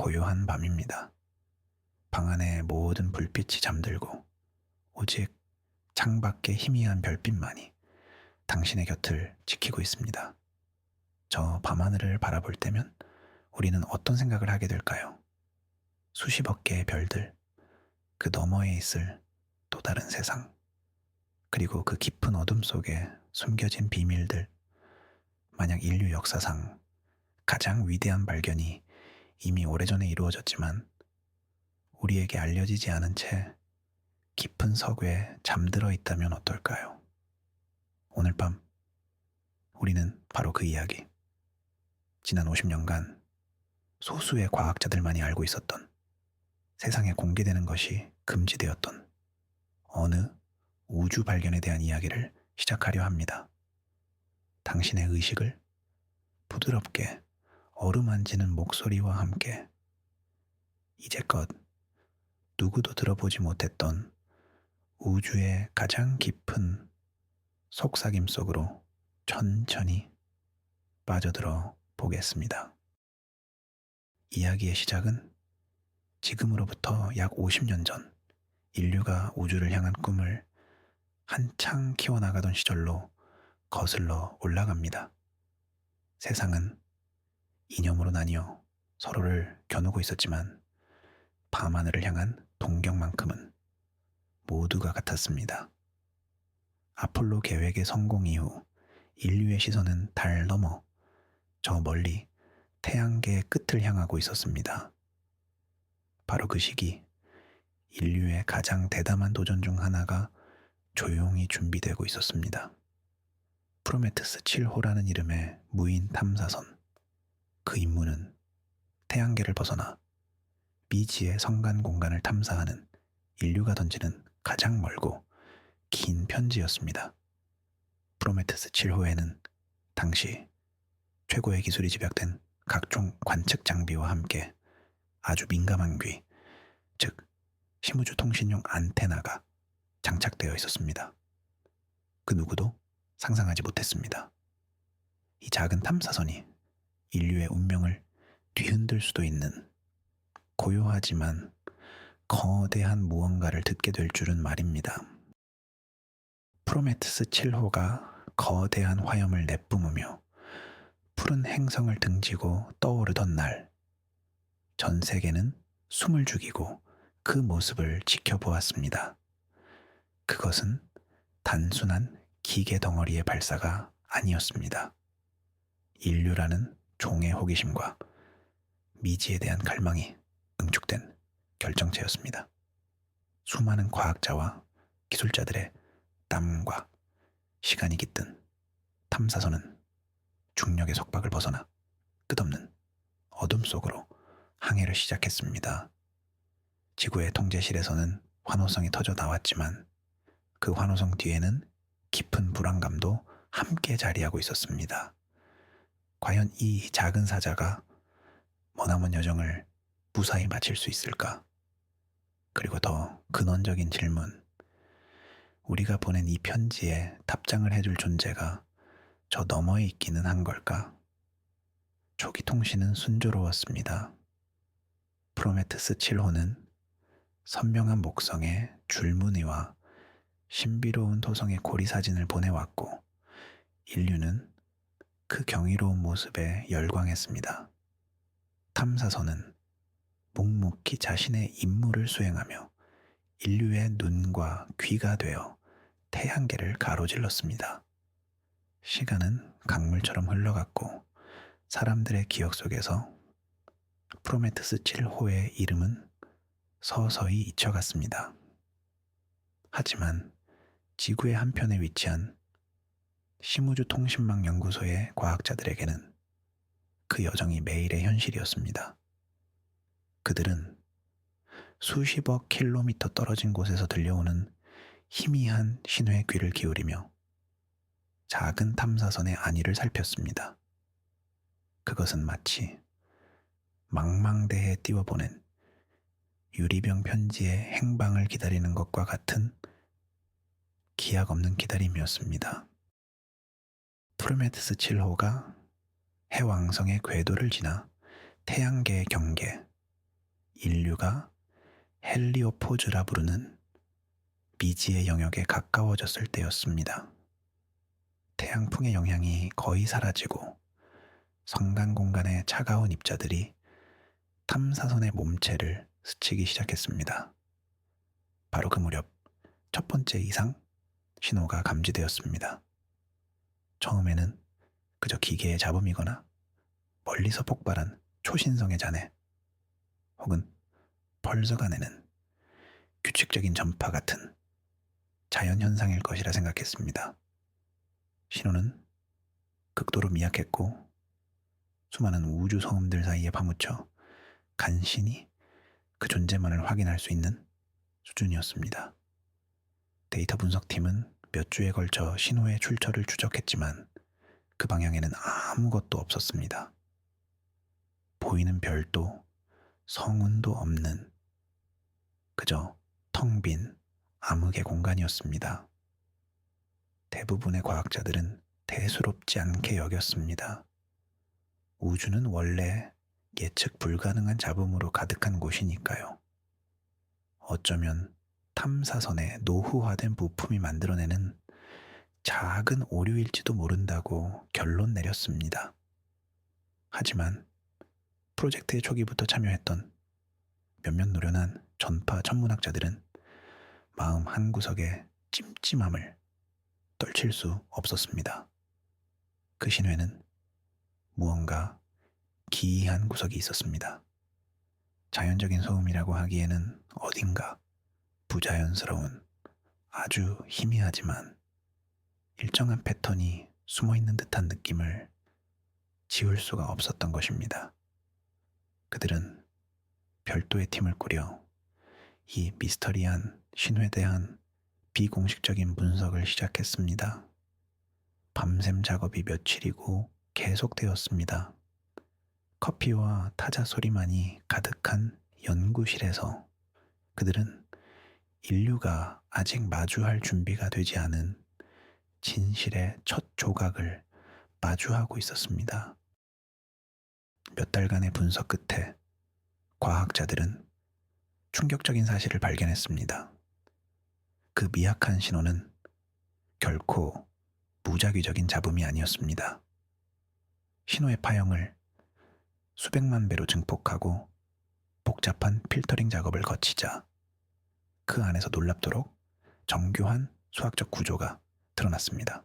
고요한 밤입니다. 방 안의 모든 불빛이 잠들고 오직 창밖의 희미한 별빛만이 당신의 곁을 지키고 있습니다. 저 밤하늘을 바라볼 때면 우리는 어떤 생각을 하게 될까요? 수십억 개의 별들, 그 너머에 있을 또 다른 세상, 그리고 그 깊은 어둠 속에 숨겨진 비밀들, 만약 인류 역사상 가장 위대한 발견이 이미 오래전에 이루어졌지만 우리에게 알려지지 않은 채 깊은 석외에 잠들어 있다면 어떨까요? 오늘 밤 우리는 바로 그 이야기, 지난 50년간 소수의 과학자들만이 알고 있었던, 세상에 공개되는 것이 금지되었던 어느 우주 발견에 대한 이야기를 시작하려 합니다. 당신의 의식을 부드럽게 어루만지는 목소리와 함께 이제껏 누구도 들어보지 못했던 우주의 가장 깊은 속삭임 속으로 천천히 빠져들어 보겠습니다. 이야기의 시작은 지금으로부터 약 50년 전 인류가 우주를 향한 꿈을 한창 키워나가던 시절로 거슬러 올라갑니다. 세상은 이념으로 나뉘어 서로를 겨누고 있었지만 밤하늘을 향한 동경만큼은 모두가 같았습니다. 아폴로 계획의 성공 이후 인류의 시선은 달 너머 저 멀리 태양계의 끝을 향하고 있었습니다. 바로 그 시기 인류의 가장 대담한 도전 중 하나가 조용히 준비되고 있었습니다. 프로메테스 7호라는 이름의 무인 탐사선. 그 임무는 태양계를 벗어나 미지의 성간 공간을 탐사하는 인류가 던지는 가장 멀고 긴 편지였습니다. 프로메테스 7호에는 당시 최고의 기술이 집약된 각종 관측 장비와 함께 아주 민감한 귀, 즉 심우주 통신용 안테나가 장착되어 있었습니다. 그 누구도 상상하지 못했습니다. 이 작은 탐사선이 인류의 운명을 뒤흔들 수도 있는 고요하지만 거대한 무언가를 듣게 될 줄은 말입니다. 프로메테스 7호가 거대한 화염을 내뿜으며 푸른 행성을 등지고 떠오르던 날, 전 세계는 숨을 죽이고 그 모습을 지켜보았습니다. 그것은 단순한 기계 덩어리의 발사가 아니었습니다. 인류라는 종의 호기심과 미지에 대한 갈망이 응축된 결정체였습니다. 수많은 과학자와 기술자들의 땀과 시간이 깃든 탐사선은 중력의 속박을 벗어나 끝없는 어둠 속으로 항해를 시작했습니다. 지구의 통제실에서는 환호성이 터져 나왔지만 그 환호성 뒤에는 깊은 불안감도 함께 자리하고 있었습니다. 과연 이 작은 사자가 머나먼 여정을 무사히 마칠 수 있을까? 그리고 더 근원적인 질문, 우리가 보낸 이 편지에 답장을 해줄 존재가 저 너머에 있기는 한 걸까? 초기 통신은 순조로웠습니다. 프로메테스 7호는 선명한 목성에 줄무늬와 신비로운 토성의 고리 사진을 보내왔고 인류는 그 경이로운 모습에 열광했습니다. 탐사선은 묵묵히 자신의 임무를 수행하며 인류의 눈과 귀가 되어 태양계를 가로질렀습니다. 시간은 강물처럼 흘러갔고 사람들의 기억 속에서 프로메테스 7호의 이름은 서서히 잊혀갔습니다. 하지만 지구의 한편에 위치한 심우주 통신망 연구소의 과학자들에게는 그 여정이 매일의 현실이었습니다. 그들은 수십억 킬로미터 떨어진 곳에서 들려오는 희미한 신호에 귀를 기울이며 작은 탐사선의 안위를 살폈습니다. 그것은 마치 망망대해에 띄워보낸 유리병 편지의 행방을 기다리는 것과 같은 기약 없는 기다림이었습니다. 프로메테스 7호가 해왕성의 궤도를 지나 태양계의 경계, 인류가 헬리오포즈라 부르는 미지의 영역에 가까워졌을 때였습니다. 태양풍의 영향이 거의 사라지고 성간 공간의 차가운 입자들이 탐사선의 몸체를 스치기 시작했습니다. 바로 그 무렵 첫 번째 이상 신호가 감지되었습니다. 처음에는 그저 기계의 잡음이거나 멀리서 폭발한 초신성의 잔해 혹은 펄서가 내는 규칙적인 전파 같은 자연현상일 것이라 생각했습니다. 신호는 극도로 미약했고 수많은 우주 소음들 사이에 파묻혀 간신히 그 존재만을 확인할 수 있는 수준이었습니다. 데이터 분석팀은 몇 주에 걸쳐 신호의 출처를 추적했지만 그 방향에는 아무것도 없었습니다. 보이는 별도 성운도 없는 그저 텅 빈 암흑의 공간이었습니다. 대부분의 과학자들은 대수롭지 않게 여겼습니다. 우주는 원래 예측 불가능한 잡음으로 가득한 곳이니까요. 어쩌면 탐사선의 노후화된 부품이 만들어내는 작은 오류일지도 모른다고 결론 내렸습니다. 하지만 프로젝트의 초기부터 참여했던 몇몇 노련한 전파 천문학자들은 마음 한구석에 찜찜함을 떨칠 수 없었습니다. 그 신호에는 무언가 기이한 구석이 있었습니다. 자연적인 소음이라고 하기에는 어딘가 부자연스러운 아주 희미하지만 일정한 패턴이 숨어있는 듯한 느낌을 지울 수가 없었던 것입니다. 그들은 별도의 팀을 꾸려 이 미스터리한 신호에 대한 비공식적인 분석을 시작했습니다. 밤샘 작업이 며칠이고 계속되었습니다. 커피와 타자 소리만이 가득한 연구실에서 그들은 인류가 아직 마주할 준비가 되지 않은 진실의 첫 조각을 마주하고 있었습니다. 몇 달간의 분석 끝에 과학자들은 충격적인 사실을 발견했습니다. 그 미약한 신호는 결코 무작위적인 잡음이 아니었습니다. 신호의 파형을 수백만 배로 증폭하고 복잡한 필터링 작업을 거치자 그 안에서 놀랍도록 정교한 수학적 구조가 드러났습니다.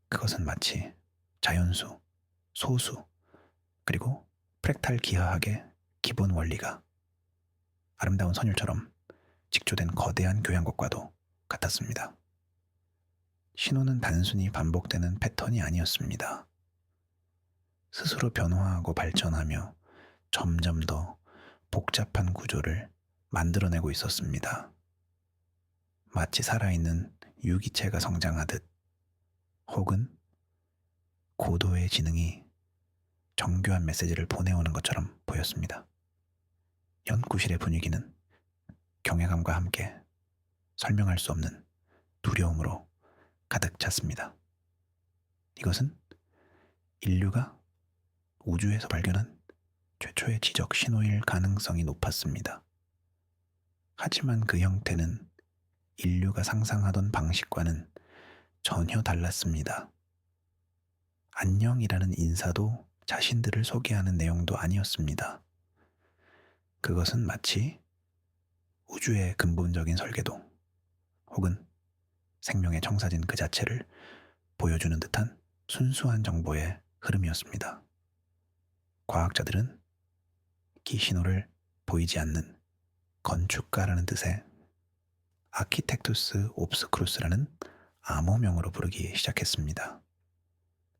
그것은 마치 자연수, 소수, 그리고 프랙탈 기하학의 기본 원리가 아름다운 선율처럼 직조된 거대한 교향곡과도 같았습니다. 신호는 단순히 반복되는 패턴이 아니었습니다. 스스로 변화하고 발전하며 점점 더 복잡한 구조를 만들어내고 있었습니다. 마치 살아있는 유기체가 성장하듯 혹은 고도의 지능이 정교한 메시지를 보내오는 것처럼 보였습니다. 연구실의 분위기는 경외감과 함께 설명할 수 없는 두려움으로 가득 찼습니다. 이것은 인류가 우주에서 발견한 최초의 지적 신호일 가능성이 높았습니다. 하지만 그 형태는 인류가 상상하던 방식과는 전혀 달랐습니다. 안녕이라는 인사도 자신들을 소개하는 내용도 아니었습니다. 그것은 마치 우주의 근본적인 설계도 혹은 생명의 청사진 그 자체를 보여주는 듯한 순수한 정보의 흐름이었습니다. 과학자들은 이 신호를 보이지 않는 건축가라는 뜻의 아키텍투스 옵스크루스라는 암호명으로 부르기 시작했습니다.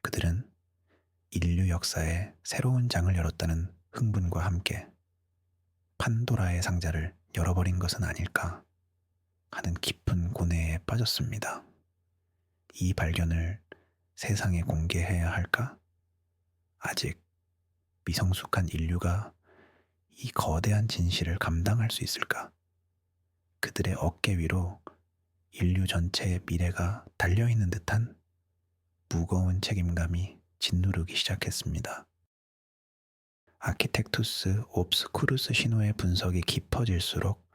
그들은 인류 역사에 새로운 장을 열었다는 흥분과 함께 판도라의 상자를 열어버린 것은 아닐까 하는 깊은 고뇌에 빠졌습니다. 이 발견을 세상에 공개해야 할까? 아직 미성숙한 인류가 이 거대한 진실을 감당할 수 있을까? 그들의 어깨 위로 인류 전체의 미래가 달려있는 듯한 무거운 책임감이 짓누르기 시작했습니다. 아키텍투스 옵스쿠루스 신호의 분석이 깊어질수록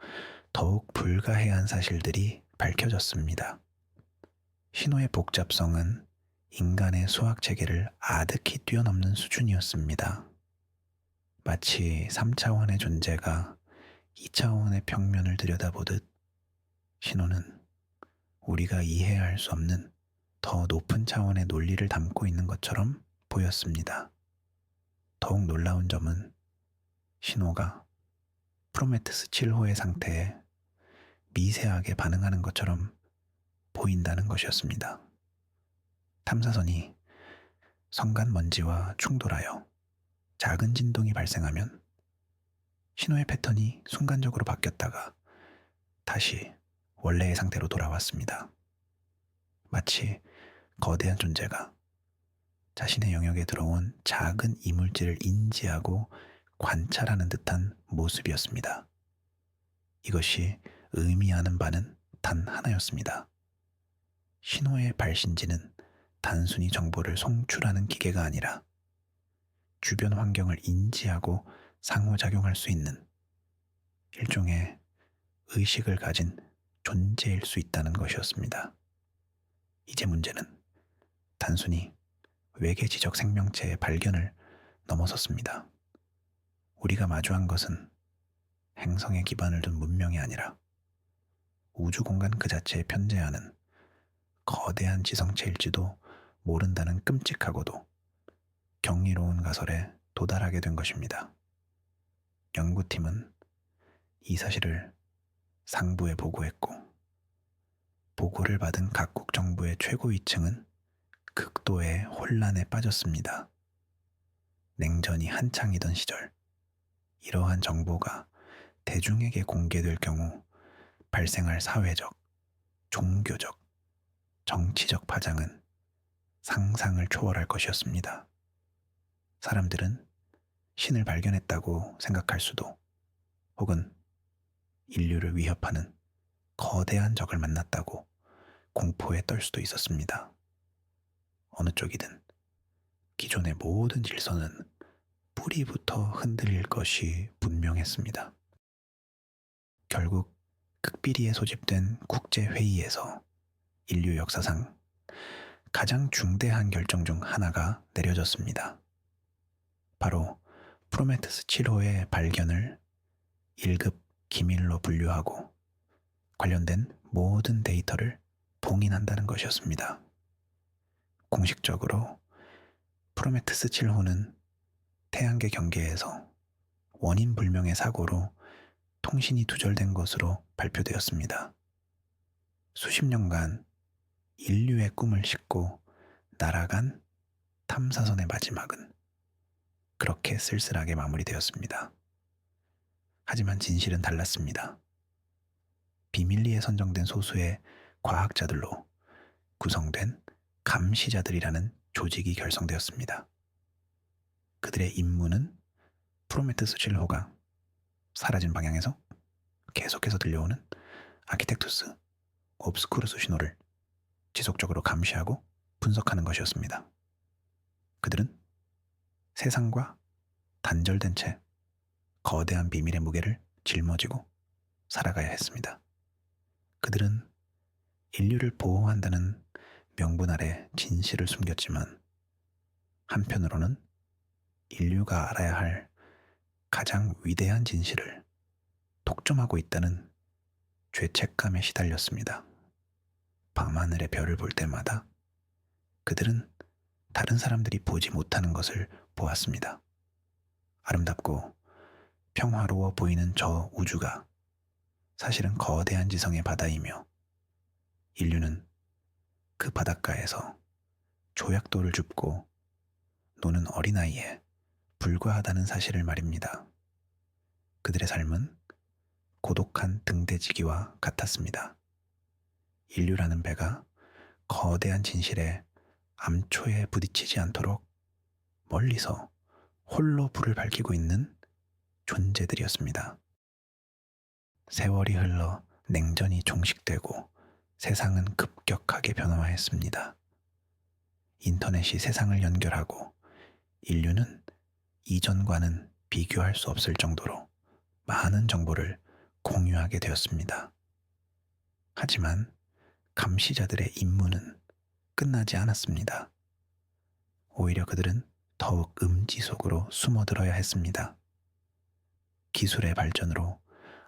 더욱 불가해한 사실들이 밝혀졌습니다. 신호의 복잡성은 인간의 수학 체계를 아득히 뛰어넘는 수준이었습니다. 마치 3차원의 존재가 2차원의 평면을 들여다보듯 신호는 우리가 이해할 수 없는 더 높은 차원의 논리를 담고 있는 것처럼 보였습니다. 더욱 놀라운 점은 신호가 프로메테스 7호의 상태에 미세하게 반응하는 것처럼 보인다는 것이었습니다. 탐사선이 성간 먼지와 충돌하여 작은 진동이 발생하면 신호의 패턴이 순간적으로 바뀌었다가 다시 원래의 상태로 돌아왔습니다. 마치 거대한 존재가 자신의 영역에 들어온 작은 이물질을 인지하고 관찰하는 듯한 모습이었습니다. 이것이 의미하는 바는 단 하나였습니다. 신호의 발신지는 단순히 정보를 송출하는 기계가 아니라 주변 환경을 인지하고 상호작용할 수 있는 일종의 의식을 가진 존재일 수 있다는 것이었습니다. 이제 문제는 단순히 외계 지적 생명체의 발견을 넘어섰습니다. 우리가 마주한 것은 행성에 기반을 둔 문명이 아니라 우주 공간 그 자체에 편재하는 거대한 지성체일지도 모른다는 끔찍하고도 경이로운 가설에 도달하게 된 것입니다. 연구팀은 이 사실을 상부에 보고했고, 보고를 받은 각국 정부의 최고위층은 극도의 혼란에 빠졌습니다. 냉전이 한창이던 시절, 이러한 정보가 대중에게 공개될 경우 발생할 사회적, 종교적, 정치적 파장은 상상을 초월할 것이었습니다. 사람들은 신을 발견했다고 생각할 수도, 혹은 인류를 위협하는 거대한 적을 만났다고 공포에 떨 수도 있었습니다. 어느 쪽이든 기존의 모든 질서는 뿌리부터 흔들릴 것이 분명했습니다. 결국 극비리에 소집된 국제회의에서 인류 역사상 가장 중대한 결정 중 하나가 내려졌습니다. 바로 프로메테스 7호의 발견을 1급 기밀로 분류하고 관련된 모든 데이터를 봉인한다는 것이었습니다. 공식적으로 프로메테스 7호는 태양계 경계에서 원인 불명의 사고로 통신이 두절된 것으로 발표되었습니다. 수십 년간 인류의 꿈을 싣고 날아간 탐사선의 마지막은 그렇게 쓸쓸하게 마무리되었습니다. 하지만 진실은 달랐습니다. 비밀리에 선정된 소수의 과학자들로 구성된 감시자들이라는 조직이 결성되었습니다. 그들의 임무는 프로메테스 7호가 사라진 방향에서 계속해서 들려오는 아키텍투스 옵스쿠루스 신호를 지속적으로 감시하고 분석하는 것이었습니다. 그들은 세상과 단절된 채 거대한 비밀의 무게를 짊어지고 살아가야 했습니다. 그들은 인류를 보호한다는 명분 아래 진실을 숨겼지만, 한편으로는 인류가 알아야 할 가장 위대한 진실을 독점하고 있다는 죄책감에 시달렸습니다. 밤하늘의 별을 볼 때마다 그들은 다른 사람들이 보지 못하는 것을 보았습니다. 아름답고 평화로워 보이는 저 우주가 사실은 거대한 지성의 바다이며, 인류는 그 바닷가에서 조약돌을 줍고 노는 어린아이에 불과하다는 사실을 말입니다. 그들의 삶은 고독한 등대지기와 같았습니다. 인류라는 배가 거대한 진실에 암초에 부딪히지 않도록 멀리서 홀로 불을 밝히고 있는 존재들이었습니다. 세월이 흘러 냉전이 종식되고 세상은 급격하게 변화했습니다. 인터넷이 세상을 연결하고 인류는 이전과는 비교할 수 없을 정도로 많은 정보를 공유하게 되었습니다. 하지만 감시자들의 임무는 끝나지 않았습니다. 오히려 그들은 더욱 음지 속으로 숨어들어야 했습니다. 기술의 발전으로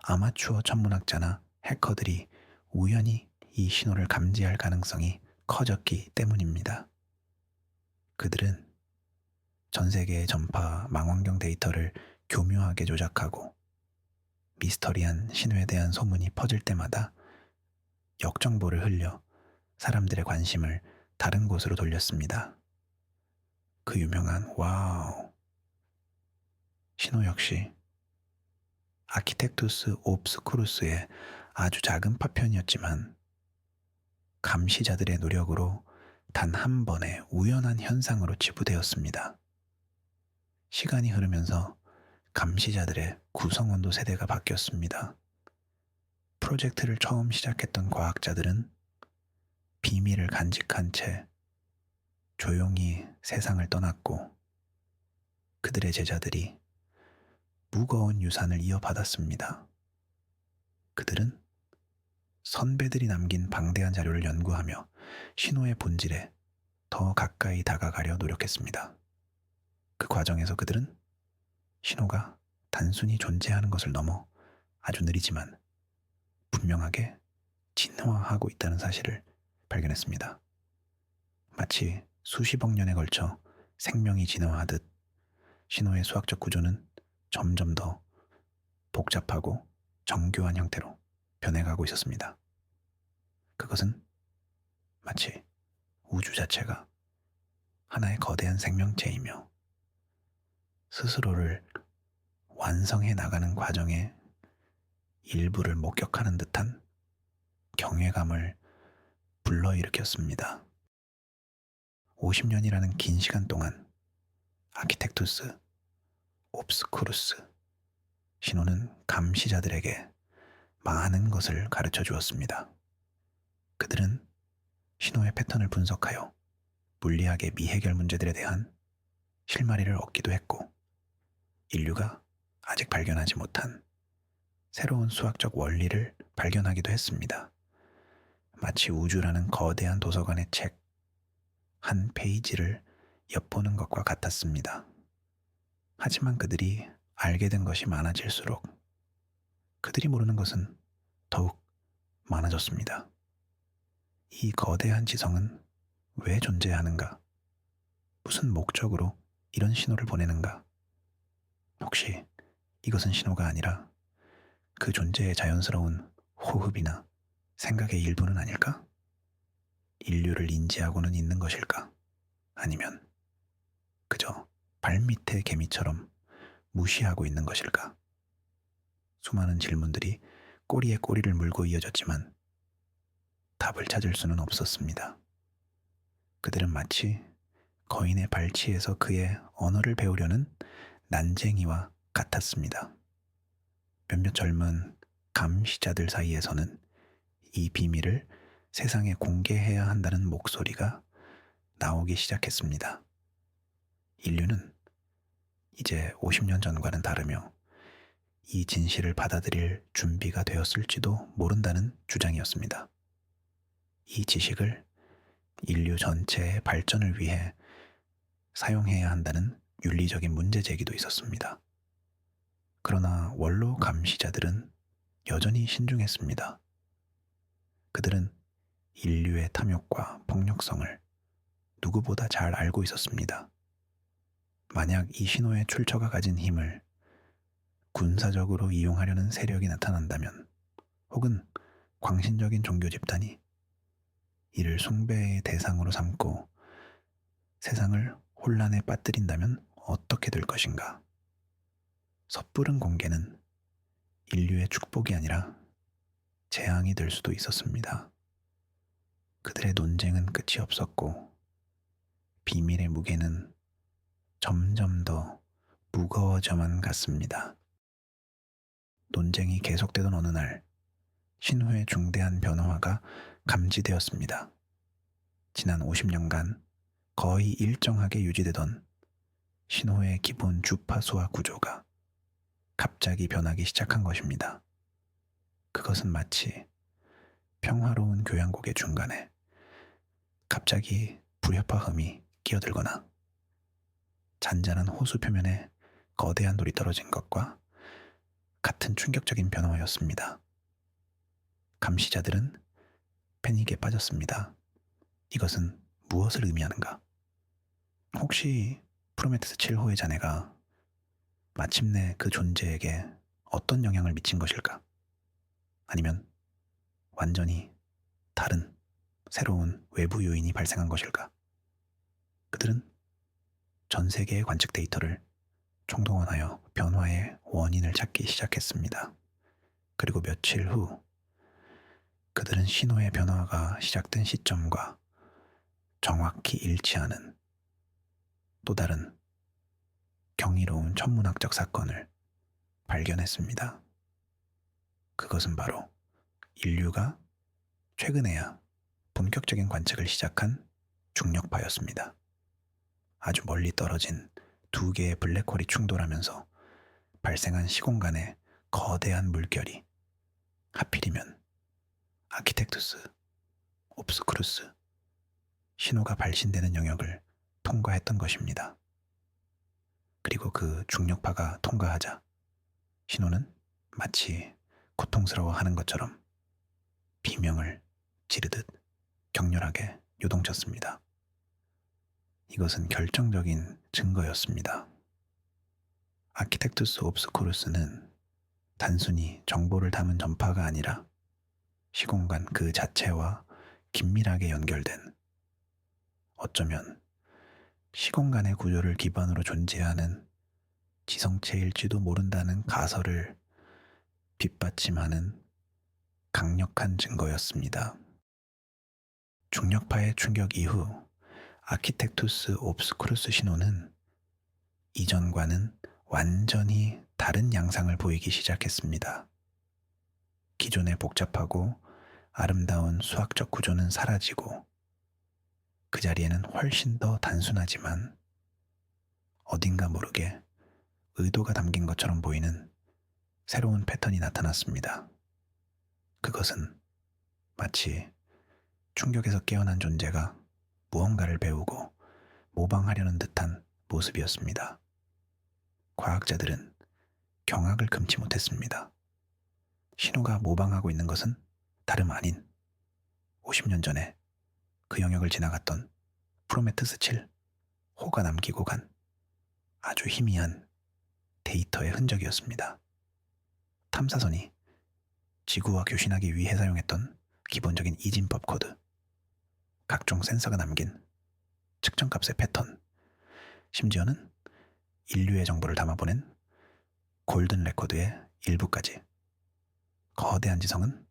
아마추어 천문학자나 해커들이 우연히 이 신호를 감지할 가능성이 커졌기 때문입니다. 그들은 전 세계의 전파 망원경 데이터를 교묘하게 조작하고 미스터리한 신호에 대한 소문이 퍼질 때마다 역정보를 흘려 사람들의 관심을 다른 곳으로 돌렸습니다. 그 유명한 와우 신호 역시 아키텍투스 옵스쿠루스의 아주 작은 파편이었지만 감시자들의 노력으로 단 한 번의 우연한 현상으로 치부되었습니다. 시간이 흐르면서 감시자들의 구성원도 세대가 바뀌었습니다. 프로젝트를 처음 시작했던 과학자들은 비밀을 간직한 채 조용히 세상을 떠났고 그들의 제자들이 무거운 유산을 이어받았습니다. 그들은 선배들이 남긴 방대한 자료를 연구하며 신호의 본질에 더 가까이 다가가려 노력했습니다. 그 과정에서 그들은 신호가 단순히 존재하는 것을 넘어 아주 느리지만 분명하게 진화하고 있다는 사실을 발견했습니다. 마치 수십억 년에 걸쳐 생명이 진화하듯 신호의 수학적 구조는 점점 더 복잡하고 정교한 형태로 변해가고 있었습니다. 그것은 마치 우주 자체가 하나의 거대한 생명체이며 스스로를 완성해 나가는 과정의 일부를 목격하는 듯한 경외감을 불러일으켰습니다. 50년이라는 긴 시간 동안 아키텍투스 옵스쿠루스 신호는 감시자들에게 많은 것을 가르쳐 주었습니다. 그들은 신호의 패턴을 분석하여 물리학의 미해결 문제들에 대한 실마리를 얻기도 했고 인류가 아직 발견하지 못한 새로운 수학적 원리를 발견하기도 했습니다. 마치 우주라는 거대한 도서관의 책 한 페이지를 엿보는 것과 같았습니다. 하지만 그들이 알게 된 것이 많아질수록 그들이 모르는 것은 더욱 많아졌습니다. 이 거대한 지성은 왜 존재하는가? 무슨 목적으로 이런 신호를 보내는가? 혹시 이것은 신호가 아니라 그 존재의 자연스러운 호흡이나 생각의 일부는 아닐까? 인류를 인지하고는 있는 것일까? 아니면 그저 발밑의 개미처럼 무시하고 있는 것일까? 수많은 질문들이 꼬리에 꼬리를 물고 이어졌지만 답을 찾을 수는 없었습니다. 그들은 마치 거인의 발치에서 그의 언어를 배우려는 난쟁이와 같았습니다. 몇몇 젊은 감시자들 사이에서는 이 비밀을 세상에 공개해야 한다는 목소리가 나오기 시작했습니다. 인류는 이제 50년 전과는 다르며 이 진실을 받아들일 준비가 되었을지도 모른다는 주장이었습니다. 이 지식을 인류 전체의 발전을 위해 사용해야 한다는 윤리적인 문제 제기도 있었습니다. 그러나 원로 감시자들은 여전히 신중했습니다. 그들은 인류의 탐욕과 폭력성을 누구보다 잘 알고 있었습니다. 만약 이 신호의 출처가 가진 힘을 군사적으로 이용하려는 세력이 나타난다면, 혹은 광신적인 종교 집단이 이를 숭배의 대상으로 삼고 세상을 혼란에 빠뜨린다면 어떻게 될 것인가? 섣부른 공개는 인류의 축복이 아니라 재앙이 될 수도 있었습니다. 그들의 논쟁은 끝이 없었고 비밀의 무게는 점점 더 무거워져만 갔습니다. 논쟁이 계속되던 어느 날 신호의 중대한 변화가 감지되었습니다. 지난 50년간 거의 일정하게 유지되던 신호의 기본 주파수와 구조가 갑자기 변하기 시작한 것입니다. 그것은 마치 평화로운 교향곡의 중간에 갑자기 불협화음이 끼어들거나 잔잔한 호수 표면에 거대한 돌이 떨어진 것과 같은 충격적인 변화였습니다. 감시자들은 패닉에 빠졌습니다. 이것은 무엇을 의미하는가? 혹시 프로메테스 7호의 자네가 마침내 그 존재에게 어떤 영향을 미친 것일까? 아니면 완전히 다른 새로운 외부 요인이 발생한 것일까? 그들은 전 세계의 관측 데이터를 총동원하여 변화의 원인을 찾기 시작했습니다. 그리고 며칠 후 그들은 신호의 변화가 시작된 시점과 정확히 일치하는 또 다른 경이로운 천문학적 사건을 발견했습니다. 그것은 바로 인류가 최근에야 본격적인 관측을 시작한 중력파였습니다. 아주 멀리 떨어진 두 개의 블랙홀이 충돌하면서 발생한 시공간의 거대한 물결이 하필이면 아키텍투스 옵스쿠루스 신호가 발신되는 영역을 통과했던 것입니다. 그리고 그 중력파가 통과하자 신호는 마치 고통스러워하는 것처럼 비명을 지르듯 격렬하게 요동쳤습니다. 이것은 결정적인 증거였습니다. 아키텍투스 옵스쿠루스는 단순히 정보를 담은 전파가 아니라 시공간 그 자체와 긴밀하게 연결된 어쩌면 시공간의 구조를 기반으로 존재하는 지성체일지도 모른다는 가설을 뒷받침하는 강력한 증거였습니다. 중력파의 충격 이후 아키텍투스 옵스쿠루스 신호는 이전과는 완전히 다른 양상을 보이기 시작했습니다. 기존의 복잡하고 아름다운 수학적 구조는 사라지고 그 자리에는 훨씬 더 단순하지만 어딘가 모르게 의도가 담긴 것처럼 보이는 새로운 패턴이 나타났습니다. 그것은 마치 충격에서 깨어난 존재가 무언가를 배우고 모방하려는 듯한 모습이었습니다. 과학자들은 경악을 금치 못했습니다. 신호가 모방하고 있는 것은 다름 아닌 50년 전에 그 영역을 지나갔던 프로메테스 7호가 남기고 간 아주 희미한 데이터의 흔적이었습니다. 탐사선이 지구와 교신하기 위해 사용했던 기본적인 이진법 코드, 각종 센서가 남긴 측정값의 패턴, 심지어는 인류의 정보를 담아보낸 골든 레코드의 일부까지. 거대한 지성은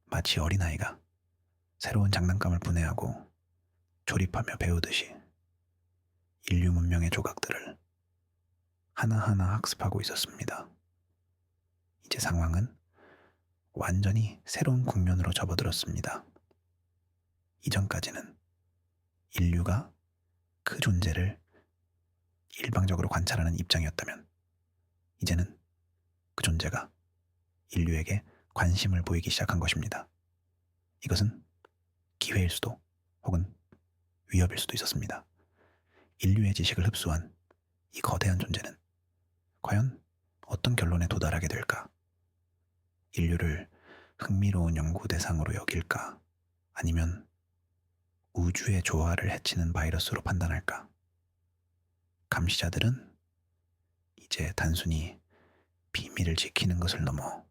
마치 어린아이가 새로운 장난감을 분해하고 조립하며 배우듯이 인류 문명의 조각들을 하나하나 학습하고 있었습니다. 이제 상황은 완전히 새로운 국면으로 접어들었습니다. 이전까지는 인류가 그 존재를 일방적으로 관찰하는 입장이었다면 이제는 그 존재가 인류에게 관심을 보이기 시작한 것입니다. 이것은 기회일 수도 혹은 위협일 수도 있었습니다. 인류의 지식을 흡수한 이 거대한 존재는 과연 어떤 결론에 도달하게 될까? 인류를 흥미로운 연구 대상으로 여길까? 아니면 우주의 조화를 해치는 바이러스로 판단할까? 감시자들은 이제 단순히 비밀을 지키는 것을 넘어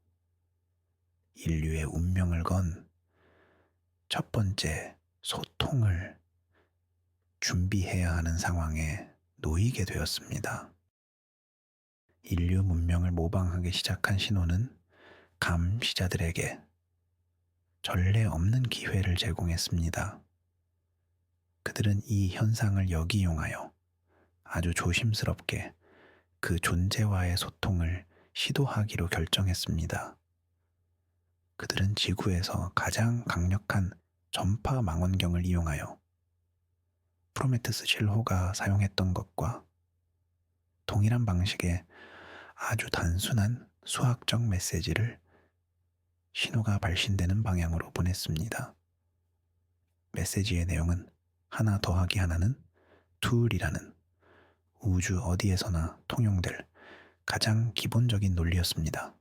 인류의 운명을 건 첫 번째 소통을 준비해야 하는 상황에 놓이게 되었습니다. 인류 문명을 모방하기 시작한 신호는 감시자들에게 전례 없는 기회를 제공했습니다. 그들은 이 현상을 역이용하여 아주 조심스럽게 그 존재와의 소통을 시도하기로 결정했습니다. 그들은 지구에서 가장 강력한 전파 망원경을 이용하여 프로메테스 7호가 사용했던 것과 동일한 방식의 아주 단순한 수학적 메시지를 신호가 발신되는 방향으로 보냈습니다. 메시지의 내용은 하나 더하기 하나는 둘이라는 우주 어디에서나 통용될 가장 기본적인 논리였습니다.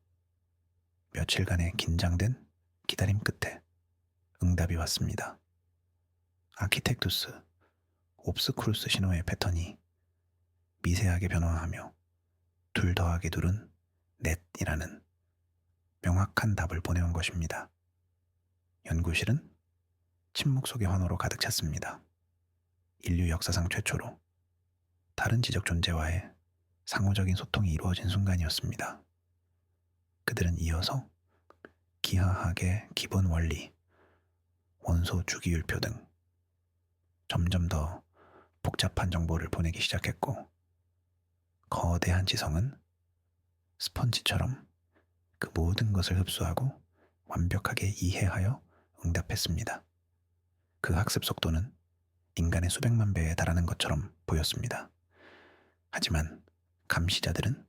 며칠간의 긴장된 기다림 끝에 응답이 왔습니다. 아키텍투스 옵스쿠루스 신호의 패턴이 미세하게 변화하며 둘 더하기 둘은 넷이라는 명확한 답을 보내온 것입니다. 연구실은 침묵 속의 환호로 가득 찼습니다. 인류 역사상 최초로 다른 지적 존재와의 상호적인 소통이 이루어진 순간이었습니다. 그들은 이어서 기하학의 기본 원리, 원소 주기율표 등 점점 더 복잡한 정보를 보내기 시작했고, 거대한 지성은 스펀지처럼 그 모든 것을 흡수하고 완벽하게 이해하여 응답했습니다. 그 학습 속도는 인간의 수백만 배에 달하는 것처럼 보였습니다. 하지만 감시자들은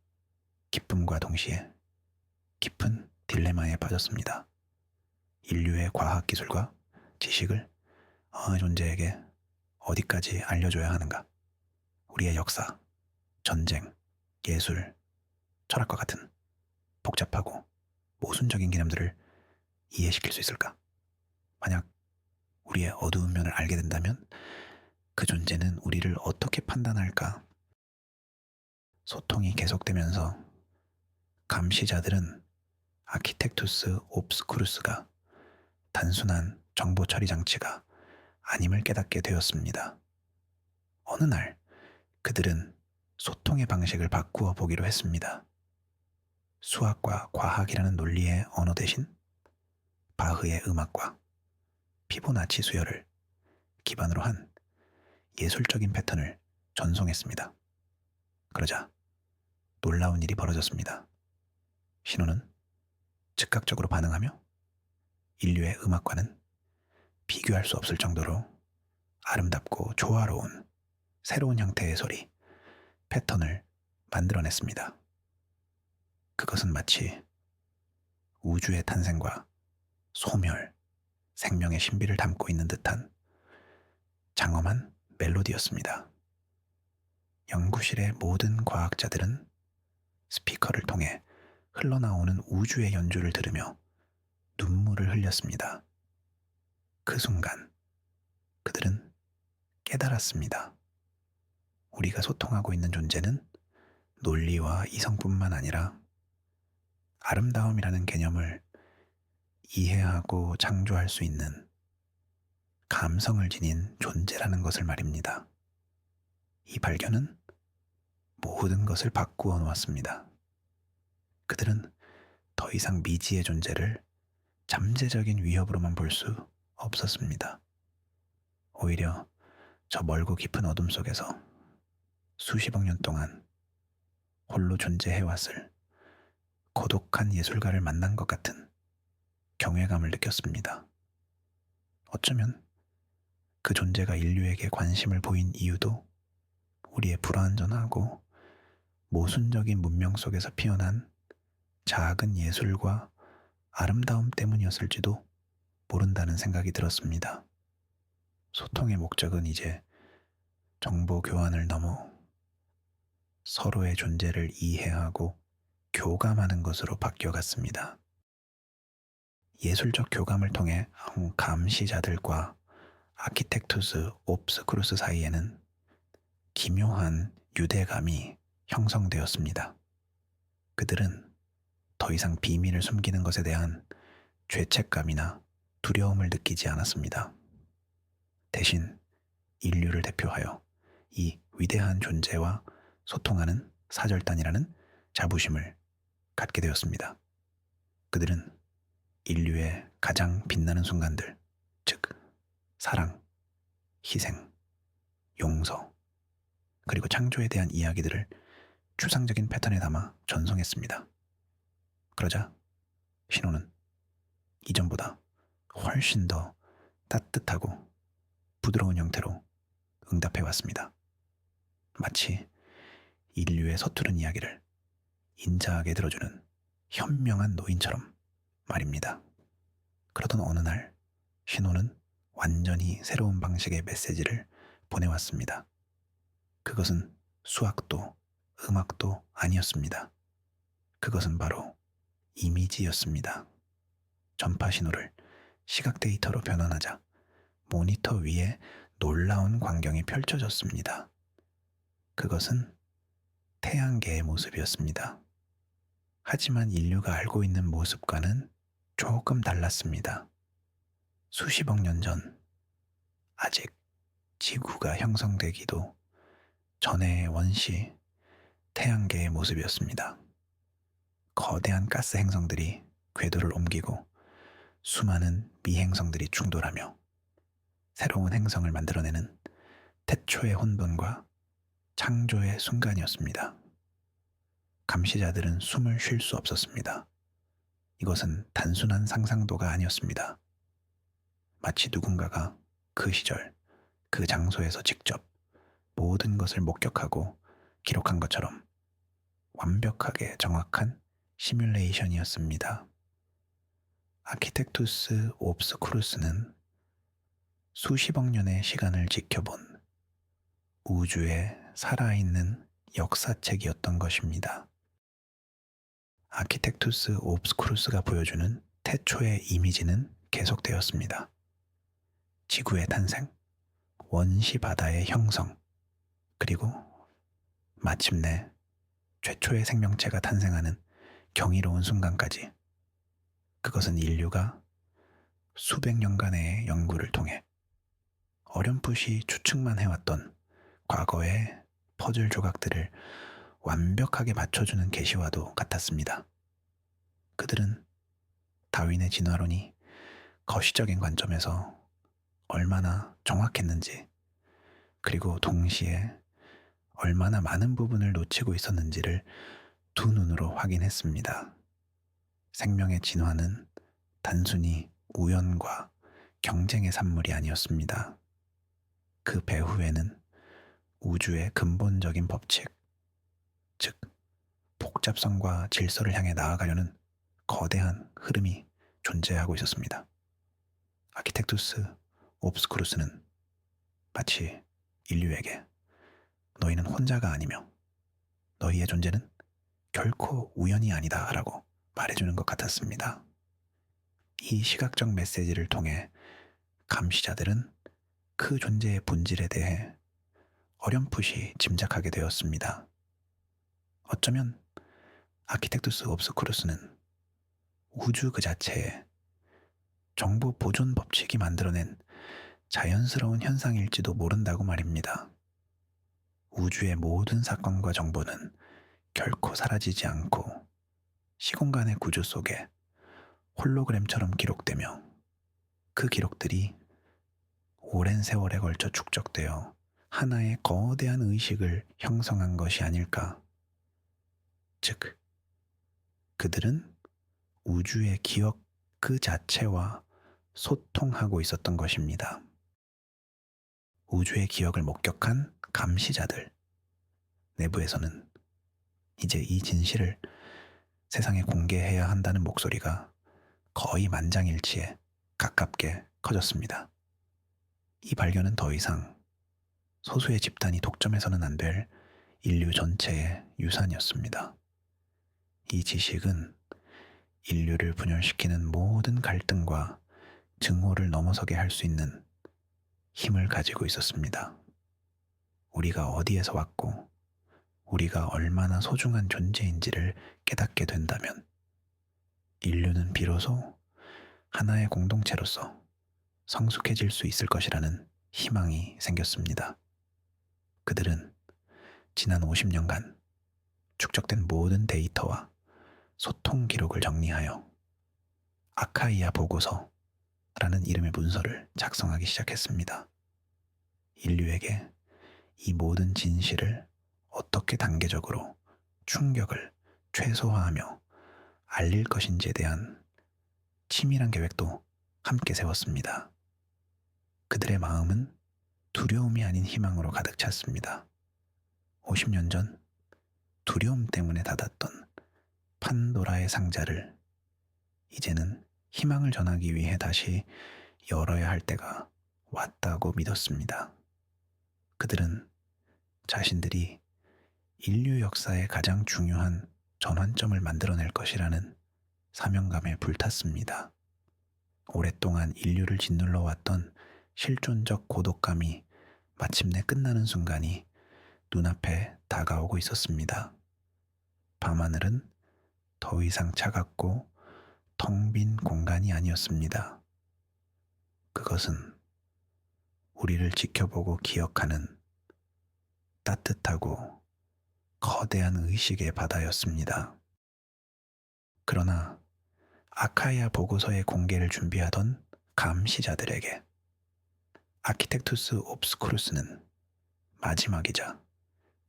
기쁨과 동시에 깊은 딜레마에 빠졌습니다. 인류의 과학기술과 지식을 어느 존재에게 어디까지 알려줘야 하는가? 우리의 역사, 전쟁, 예술, 철학과 같은 복잡하고 모순적인 개념들을 이해시킬 수 있을까? 만약 우리의 어두운 면을 알게 된다면 그 존재는 우리를 어떻게 판단할까? 소통이 계속되면서 감시자들은 아키텍투스 옵스쿠루스가 단순한 정보 처리 장치가 아님을 깨닫게 되었습니다. 어느 날 그들은 소통의 방식을 바꾸어 보기로 했습니다. 수학과 과학이라는 논리의 언어 대신 바흐의 음악과 피보나치 수열을 기반으로 한 예술적인 패턴을 전송했습니다. 그러자 놀라운 일이 벌어졌습니다. 신호는 즉각적으로 반응하며 인류의 음악과는 비교할 수 없을 정도로 아름답고 조화로운 새로운 형태의 소리, 패턴을 만들어냈습니다. 그것은 마치 우주의 탄생과 소멸, 생명의 신비를 담고 있는 듯한 장엄한 멜로디였습니다. 연구실의 모든 과학자들은 스피커를 통해 흘러나오는 우주의 연주를 들으며 눈물을 흘렸습니다. 그 순간 그들은 깨달았습니다. 우리가 소통하고 있는 존재는 논리와 이성뿐만 아니라 아름다움이라는 개념을 이해하고 창조할 수 있는 감성을 지닌 존재라는 것을 말입니다. 이 발견은 모든 것을 바꾸어 놓았습니다. 그들은 더 이상 미지의 존재를 잠재적인 위협으로만 볼 수 없었습니다. 오히려 저 멀고 깊은 어둠 속에서 수십억 년 동안 홀로 존재해왔을 고독한 예술가를 만난 것 같은 경외감을 느꼈습니다. 어쩌면 그 존재가 인류에게 관심을 보인 이유도 우리의 불완전하고 모순적인 문명 속에서 피어난 작은 예술과 아름다움 때문이었을지도 모른다는 생각이 들었습니다. 소통의 목적은 이제 정보 교환을 넘어 서로의 존재를 이해하고 교감하는 것으로 바뀌어갔습니다. 예술적 교감을 통해 감시자들과 아키텍투스 옵스쿠루스 사이에는 기묘한 유대감이 형성되었습니다. 그들은 더 이상 비밀을 숨기는 것에 대한 죄책감이나 두려움을 느끼지 않았습니다. 대신 인류를 대표하여 이 위대한 존재와 소통하는 사절단이라는 자부심을 갖게 되었습니다. 그들은 인류의 가장 빛나는 순간들, 즉 사랑, 희생, 용서, 그리고 창조에 대한 이야기들을 추상적인 패턴에 담아 전송했습니다. 그러자 신호는 이전보다 훨씬 더 따뜻하고 부드러운 형태로 응답해 왔습니다. 마치 인류의 서투른 이야기를 인자하게 들어주는 현명한 노인처럼 말입니다. 그러던 어느 날 신호는 완전히 새로운 방식의 메시지를 보내왔습니다. 그것은 수학도 음악도 아니었습니다. 그것은 바로 이미지였습니다. 전파 신호를 시각 데이터로 변환하자 모니터 위에 놀라운 광경이 펼쳐졌습니다. 그것은 태양계의 모습이었습니다. 하지만 인류가 알고 있는 모습과는 조금 달랐습니다. 수십억 년 전, 아직 지구가 형성되기도 전의 원시 태양계의 모습이었습니다. 거대한 가스 행성들이 궤도를 옮기고 수많은 미행성들이 충돌하며 새로운 행성을 만들어내는 태초의 혼돈과 창조의 순간이었습니다. 감시자들은 숨을 쉴 수 없었습니다. 이것은 단순한 상상도가 아니었습니다. 마치 누군가가 그 시절, 그 장소에서 직접 모든 것을 목격하고 기록한 것처럼 완벽하게 정확한 시뮬레이션이었습니다. 아키텍투스 옵스쿠루스는 수십억 년의 시간을 지켜본 우주의 살아있는 역사책이었던 것입니다. 아키텍투스 옵스쿠루스가 보여주는 태초의 이미지는 계속되었습니다. 지구의 탄생, 원시 바다의 형성, 그리고 마침내 최초의 생명체가 탄생하는 경이로운 순간까지 그것은 인류가 수백 년간의 연구를 통해 어렴풋이 추측만 해왔던 과거의 퍼즐 조각들을 완벽하게 맞춰주는 계시와도 같았습니다. 그들은 다윈의 진화론이 거시적인 관점에서 얼마나 정확했는지, 그리고 동시에 얼마나 많은 부분을 놓치고 있었는지를 두 눈으로 확인했습니다. 생명의 진화는 단순히 우연과 경쟁의 산물이 아니었습니다. 그 배후에는 우주의 근본적인 법칙, 즉 복잡성과 질서를 향해 나아가려는 거대한 흐름이 존재하고 있었습니다. 아키텍투스 옵스쿠루스는 마치 인류에게 너희는 혼자가 아니며 너희의 존재는 결코 우연이 아니다 라고 말해주는 것 같았습니다. 이 시각적 메시지를 통해 감시자들은 그 존재의 본질에 대해 어렴풋이 짐작하게 되었습니다. 어쩌면 아키텍투스 옵스쿠루스는 우주 그 자체에 정보 보존 법칙이 만들어낸 자연스러운 현상일지도 모른다고 말입니다. 우주의 모든 사건과 정보는 결코 사라지지 않고 시공간의 구조 속에 홀로그램처럼 기록되며 그 기록들이 오랜 세월에 걸쳐 축적되어 하나의 거대한 의식을 형성한 것이 아닐까. 즉, 그들은 우주의 기억 그 자체와 소통하고 있었던 것입니다. 우주의 기억을 목격한 감시자들, 내부에서는 이제 이 진실을 세상에 공개해야 한다는 목소리가 거의 만장일치에 가깝게 커졌습니다. 이 발견은 더 이상 소수의 집단이 독점해서는 안 될 인류 전체의 유산이었습니다. 이 지식은 인류를 분열시키는 모든 갈등과 증오를 넘어서게 할 수 있는 힘을 가지고 있었습니다. 우리가 어디에서 왔고 우리가 얼마나 소중한 존재인지를 깨닫게 된다면 인류는 비로소 하나의 공동체로서 성숙해질 수 있을 것이라는 희망이 생겼습니다. 그들은 지난 50년간 축적된 모든 데이터와 소통 기록을 정리하여 아카이아 보고서라는 이름의 문서를 작성하기 시작했습니다. 인류에게 이 모든 진실을 어떻게 단계적으로 충격을 최소화하며 알릴 것인지에 대한 치밀한 계획도 함께 세웠습니다. 그들의 마음은 두려움이 아닌 희망으로 가득 찼습니다. 50년 전 두려움 때문에 닫았던 판도라의 상자를 이제는 희망을 전하기 위해 다시 열어야 할 때가 왔다고 믿었습니다. 그들은 자신들이 인류 역사의 가장 중요한 전환점을 만들어낼 것이라는 사명감에 불탔습니다. 오랫동안 인류를 짓눌러 왔던 실존적 고독감이 마침내 끝나는 순간이 눈앞에 다가오고 있었습니다. 밤하늘은 더 이상 차갑고 텅 빈 공간이 아니었습니다. 그것은 우리를 지켜보고 기억하는 따뜻하고 거대한 의식의 바다였습니다. 그러나 아카이아 보고서의 공개를 준비하던 감시자들에게 아키텍투스 옵스쿠루스는 마지막이자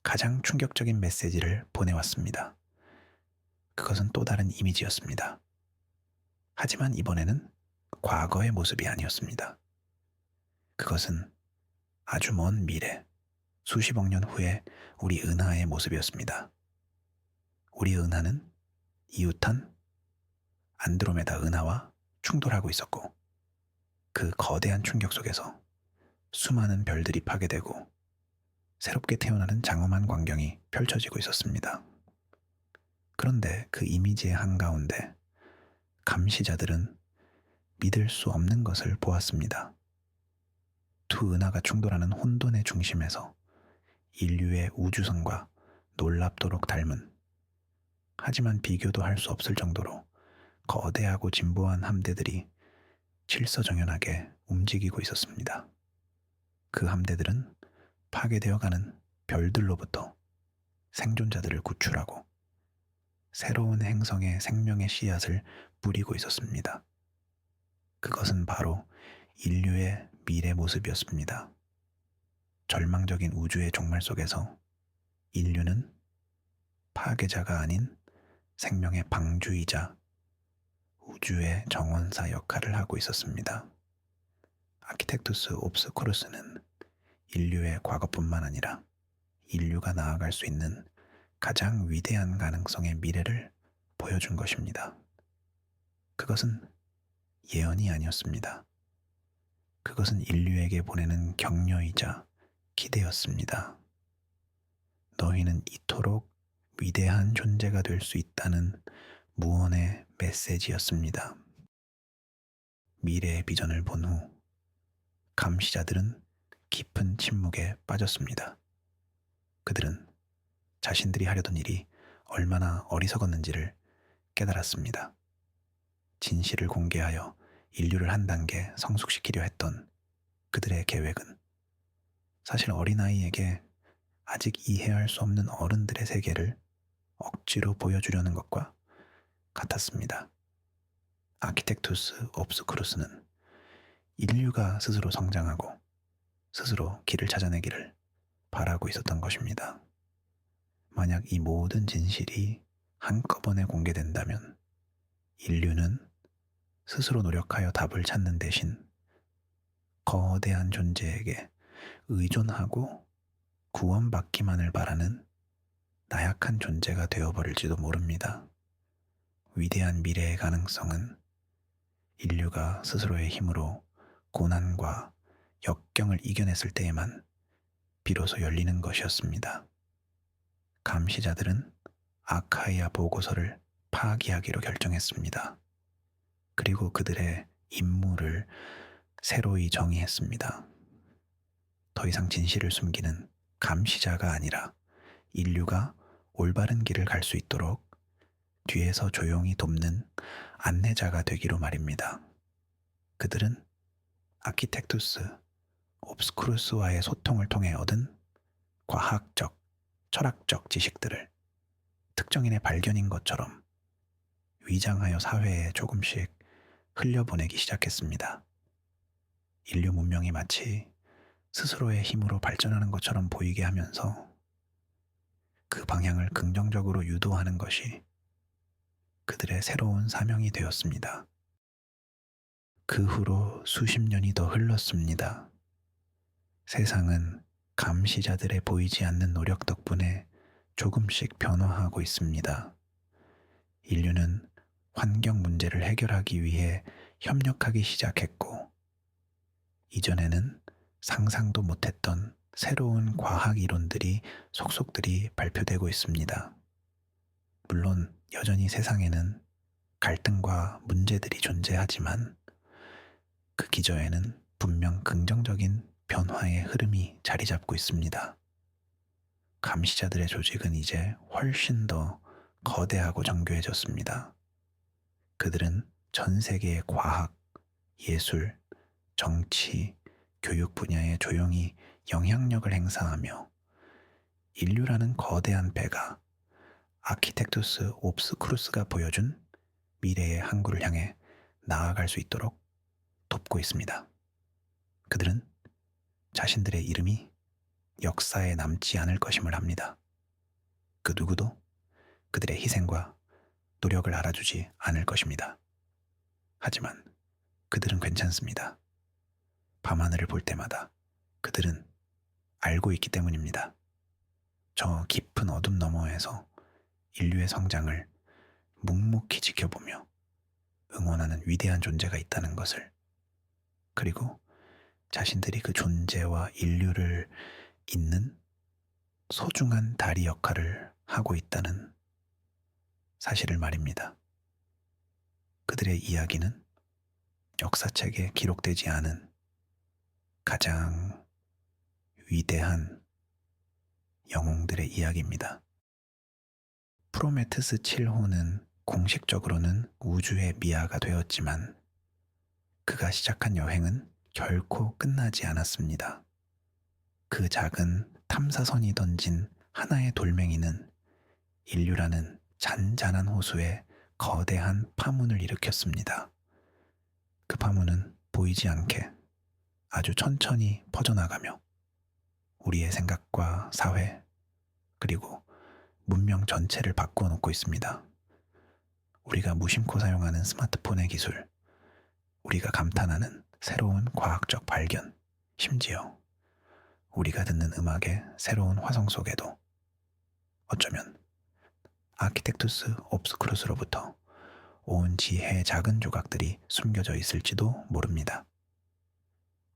가장 충격적인 메시지를 보내왔습니다. 그것은 또 다른 이미지였습니다. 하지만 이번에는 과거의 모습이 아니었습니다. 그것은 아주 먼 미래, 수십억 년 후에 우리 은하의 모습이었습니다. 우리 은하는 이웃한 안드로메다 은하와 충돌하고 있었고, 그 거대한 충격 속에서 수많은 별들이 파괴되고 새롭게 태어나는 장엄한 광경이 펼쳐지고 있었습니다. 그런데 그 이미지의 한가운데 감시자들은 믿을 수 없는 것을 보았습니다. 두 은하가 충돌하는 혼돈의 중심에서 인류의 우주선과 놀랍도록 닮은, 하지만 비교도 할 수 없을 정도로 거대하고 진보한 함대들이 질서정연하게 움직이고 있었습니다. 그 함대들은 파괴되어 가는 별들로부터 생존자들을 구출하고 새로운 행성의 생명의 씨앗을 뿌리고 있었습니다. 그것은 바로 인류의 미래 모습이었습니다. 절망적인 우주의 종말 속에서 인류는 파괴자가 아닌 생명의 방주이자 우주의 정원사 역할을 하고 있었습니다. 아키텍투스 옵스쿠루스는 인류의 과거뿐만 아니라 인류가 나아갈 수 있는 가장 위대한 가능성의 미래를 보여준 것입니다. 그것은 예언이 아니었습니다. 그것은 인류에게 보내는 격려이자 기대였습니다. 너희는 이토록 위대한 존재가 될 수 있다는 무언의 메시지였습니다. 미래의 비전을 본 후 감시자들은 깊은 침묵에 빠졌습니다. 그들은 자신들이 하려던 일이 얼마나 어리석었는지를 깨달았습니다. 진실을 공개하여 인류를 한 단계 성숙시키려 했던 그들의 계획은 사실 어린아이에게 아직 이해할 수 없는 어른들의 세계를 억지로 보여주려는 것과 같았습니다. 아키텍투스 옵스쿠루스는 인류가 스스로 성장하고 스스로 길을 찾아내기를 바라고 있었던 것입니다. 만약 이 모든 진실이 한꺼번에 공개된다면 인류는 스스로 노력하여 답을 찾는 대신 거대한 존재에게 의존하고 구원받기만을 바라는 나약한 존재가 되어버릴지도 모릅니다. 위대한 미래의 가능성은 인류가 스스로의 힘으로 고난과 역경을 이겨냈을 때에만 비로소 열리는 것이었습니다. 감시자들은 아카이아 보고서를 파기하기로 결정했습니다. 그리고 그들의 임무를 새로이 정의했습니다. 더 이상 진실을 숨기는 감시자가 아니라 인류가 올바른 길을 갈 수 있도록 뒤에서 조용히 돕는 안내자가 되기로 말입니다. 그들은 아키텍투스 옵스쿠루스와의 소통을 통해 얻은 과학적, 철학적 지식들을 특정인의 발견인 것처럼 위장하여 사회에 조금씩 흘려보내기 시작했습니다. 인류 문명이 마치 스스로의 힘으로 발전하는 것처럼 보이게 하면서 그 방향을 긍정적으로 유도하는 것이 그들의 새로운 사명이 되었습니다. 그 후로 수십 년이 더 흘렀습니다. 세상은 감시자들의 보이지 않는 노력 덕분에 조금씩 변화하고 있습니다. 인류는 환경 문제를 해결하기 위해 협력하기 시작했고, 이전에는 상상도 못했던 새로운 과학 이론들이 속속들이 발표되고 있습니다. 물론 여전히 세상에는 갈등과 문제들이 존재하지만 그 기저에는 분명 긍정적인 변화의 흐름이 자리 잡고 있습니다. 감시자들의 조직은 이제 훨씬 더 거대하고 정교해졌습니다. 그들은 전 세계의 과학, 예술, 정치, 교육 분야에 조용히 영향력을 행사하며 인류라는 거대한 배가 아키텍투스 옵스크루스가 보여준 미래의 항구를 향해 나아갈 수 있도록 돕고 있습니다. 그들은 자신들의 이름이 역사에 남지 않을 것임을 합니다. 그 누구도 그들의 희생과 노력을 알아주지 않을 것입니다. 하지만 그들은 괜찮습니다. 밤하늘을 볼 때마다 그들은 알고 있기 때문입니다. 저 깊은 어둠 너머에서 인류의 성장을 묵묵히 지켜보며 응원하는 위대한 존재가 있다는 것을, 그리고 자신들이 그 존재와 인류를 잇는 소중한 다리 역할을 하고 있다는 사실을 말입니다. 그들의 이야기는 역사책에 기록되지 않은 가장 위대한 영웅들의 이야기입니다. 프로메테스 7호는 공식적으로는 우주의 미아가 되었지만 그가 시작한 여행은 결코 끝나지 않았습니다. 그 작은 탐사선이 던진 하나의 돌멩이는 인류라는 잔잔한 호수에 거대한 파문을 일으켰습니다. 그 파문은 보이지 않게 아주 천천히 퍼져나가며 우리의 생각과 사회, 그리고 문명 전체를 바꾸어 놓고 있습니다. 우리가 무심코 사용하는 스마트폰의 기술, 우리가 감탄하는 새로운 과학적 발견, 심지어 우리가 듣는 음악의 새로운 화성 속에도 어쩌면 아키텍투스 옵스크루스로부터 온 지혜의 작은 조각들이 숨겨져 있을지도 모릅니다.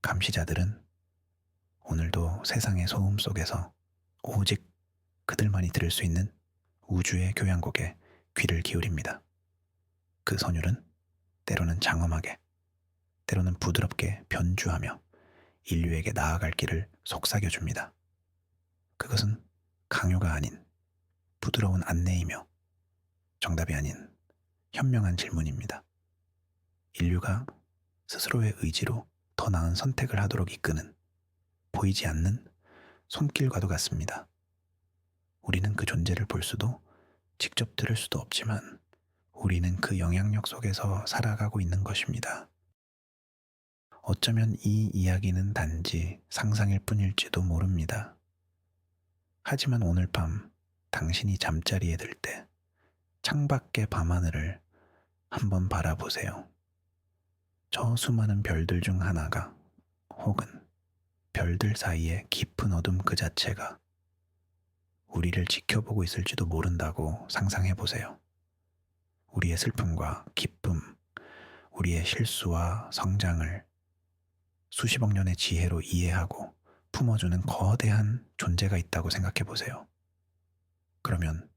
감시자들은 오늘도 세상의 소음 속에서 오직 그들만이 들을 수 있는 우주의 교향곡에 귀를 기울입니다. 그 선율은 때로는 장엄하게, 때로는 부드럽게 변주하며 인류에게 나아갈 길을 속삭여줍니다. 그것은 강요가 아닌 부드러운 안내이며 정답이 아닌 현명한 질문입니다. 인류가 스스로의 의지로 더 나은 선택을 하도록 이끄는 보이지 않는 손길과도 같습니다. 우리는 그 존재를 볼 수도 직접 들을 수도 없지만 우리는 그 영향력 속에서 살아가고 있는 것입니다. 어쩌면 이 이야기는 단지 상상일 뿐일지도 모릅니다. 하지만 오늘 밤 당신이 잠자리에 들 때 창밖의 밤하늘을 한번 바라보세요. 저 수많은 별들 중 하나가, 혹은 별들 사이의 깊은 어둠 그 자체가 우리를 지켜보고 있을지도 모른다고 상상해 보세요. 우리의 슬픔과 기쁨, 우리의 실수와 성장을 수십억 년의 지혜로 이해하고 품어주는 거대한 존재가 있다고 생각해 보세요. 그러면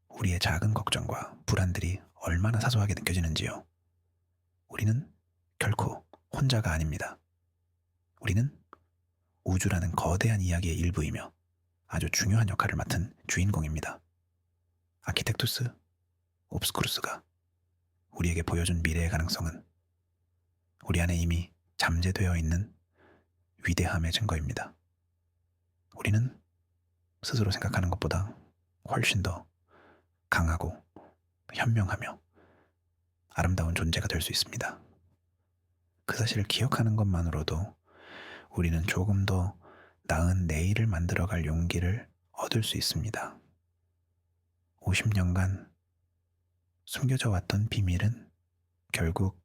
우리의 작은 걱정과 불안들이 얼마나 사소하게 느껴지는지요. 우리는 결코 혼자가 아닙니다. 우리는 우주라는 거대한 이야기의 일부이며 아주 중요한 역할을 맡은 주인공입니다. 아키텍투스 옵스크루스가 우리에게 보여준 미래의 가능성은 우리 안에 이미 잠재되어 있는 위대함의 증거입니다. 우리는 스스로 생각하는 것보다 훨씬 더 강하고 현명하며 아름다운 존재가 될 수 있습니다. 그 사실을 기억하는 것만으로도 우리는 조금 더 나은 내일을 만들어갈 용기를 얻을 수 있습니다. 50년간 숨겨져 왔던 비밀은 결국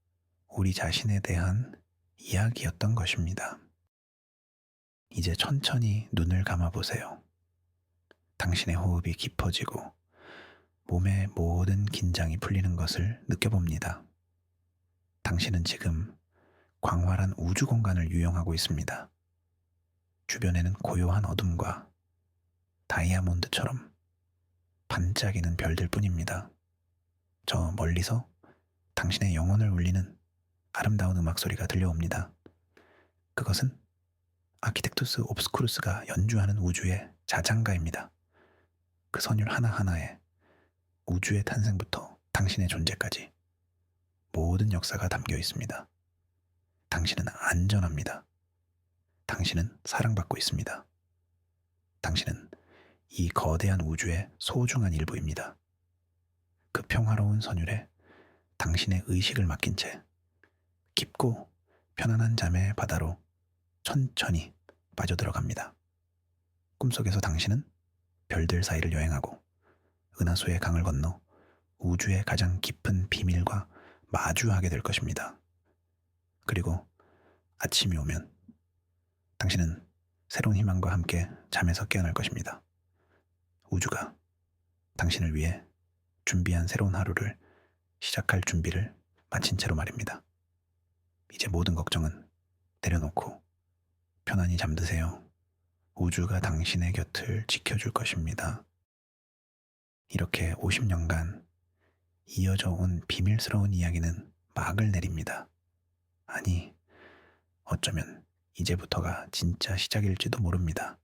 우리 자신에 대한 이야기였던 것입니다. 이제 천천히 눈을 감아보세요. 당신의 호흡이 깊어지고 몸의 모든 긴장이 풀리는 것을 느껴봅니다. 당신은 지금 광활한 우주 공간을 유영하고 있습니다. 주변에는 고요한 어둠과 다이아몬드처럼 반짝이는 별들 뿐입니다. 저 멀리서 당신의 영혼을 울리는 아름다운 음악 소리가 들려옵니다. 그것은 아키텍투스 옵스쿠루스가 연주하는 우주의 자장가입니다. 그 선율 하나하나에 우주의 탄생부터 당신의 존재까지 모든 역사가 담겨 있습니다. 당신은 안전합니다. 당신은 사랑받고 있습니다. 당신은 이 거대한 우주의 소중한 일부입니다. 그 평화로운 선율에 당신의 의식을 맡긴 채 깊고 편안한 잠의 바다로 천천히 빠져들어갑니다. 꿈속에서 당신은 별들 사이를 여행하고 은하수의 강을 건너 우주의 가장 깊은 비밀과 마주하게 될 것입니다. 그리고 아침이 오면 당신은 새로운 희망과 함께 잠에서 깨어날 것입니다. 우주가 당신을 위해 준비한 새로운 하루를 시작할 준비를 마친 채로 말입니다. 이제 모든 걱정은 내려놓고 편안히 잠드세요. 우주가 당신의 곁을 지켜줄 것입니다. 이렇게 50년간 이어져 온 비밀스러운 이야기는 막을 내립니다. 아니, 어쩌면 이제부터가 진짜 시작일지도 모릅니다.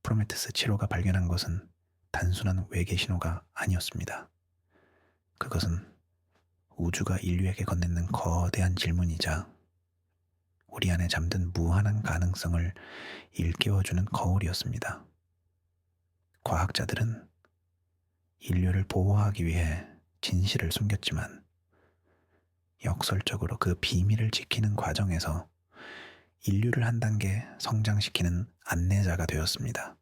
프로메테스 7호가 발견한 것은 단순한 외계 신호가 아니었습니다. 그것은 우주가 인류에게 건네는 거대한 질문이자 우리 안에 잠든 무한한 가능성을 일깨워주는 거울이었습니다. 과학자들은 인류를 보호하기 위해 진실을 숨겼지만 역설적으로 그 비밀을 지키는 과정에서 인류를 한 단계 성장시키는 안내자가 되었습니다.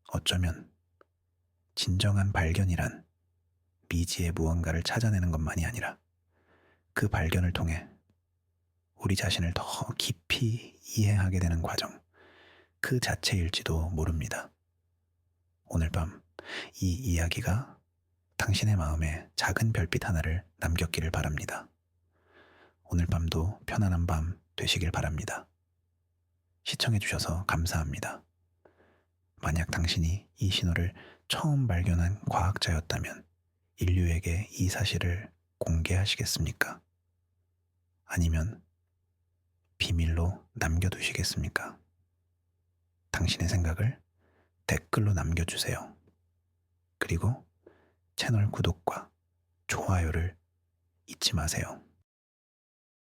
어쩌면 진정한 발견이란 미지의 무언가를 찾아내는 것만이 아니라 그 발견을 통해 우리 자신을 더 깊이 이해하게 되는 과정, 그 자체일지도 모릅니다. 오늘 밤 이 이야기가 당신의 마음에 작은 별빛 하나를 남겼기를 바랍니다. 오늘 밤도 편안한 밤 되시길 바랍니다. 시청해주셔서 감사합니다. 만약 당신이 이 신호를 처음 발견한 과학자였다면 인류에게 이 사실을 공개하시겠습니까? 아니면 비밀로 남겨두시겠습니까? 당신의 생각을 댓글로 남겨주세요. 그리고 채널 구독과 좋아요를 잊지 마세요.